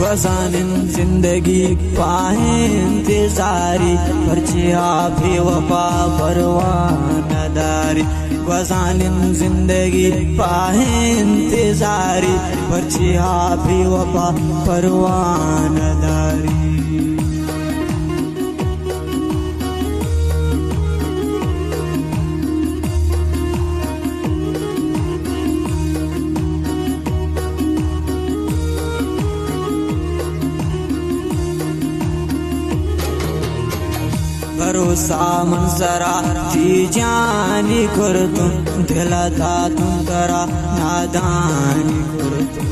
गजानिन जिंदगी पाहे इंतजारी पर्चिया बेवफा परवानदारी। गजानिन जिंदगी पाहे इंतजारी पर्चिया बेवफा परवानदारी। भरोसा मनसरा जी जानी करतून दिला दातून करा नादानी करतून।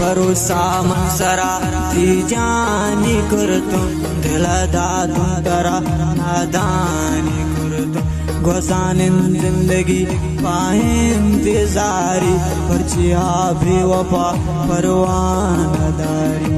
भरोसा मनसरा जी जानी करतून दिला दातून करा नादानी करतून। गजानिन जिंदगी पाहे इंतजारी पर्चिया बेवफा परवानदारी।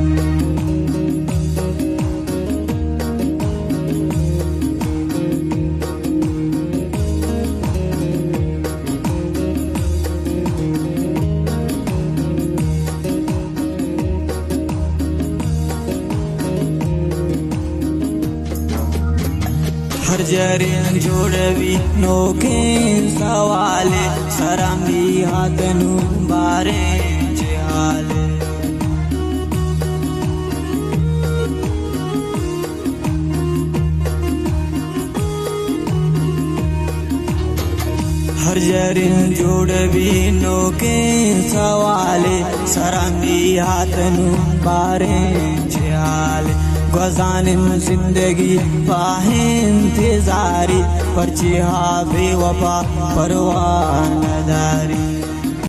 हर जरिन जोड़वी नोके सवाले सरामी हाथनु बारे हाले। हर जरिन जोड़वी नोके सवाले सरामी हाथनु बारे हाले। गजानिन जिंदगी पाहे इंतजारी पर्चिया बेवफा परवानदारी।